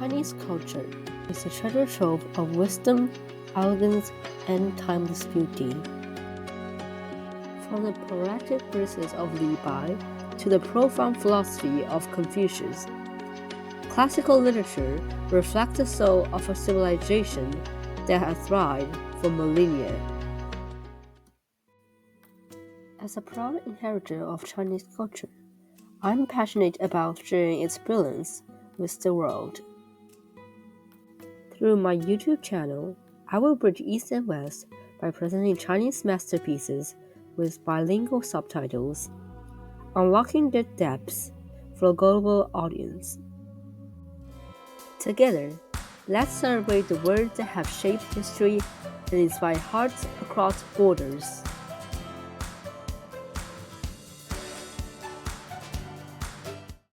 Chinese culture is a treasure trove of wisdom, elegance, and timeless beauty. From the poetic verses of Li Bai to the profound philosophy of Confucius, classical literature reflects the soul of a civilization that has thrived for millennia. As a proud inheritor of Chinese culture, I'm passionate about sharing its brilliance with the world. Through my YouTube channel, I will bridge East and West by presenting Chinese masterpieces with bilingual subtitles, unlocking their depths for a global audience. Together, let's celebrate the words that have shaped history and inspired hearts across borders.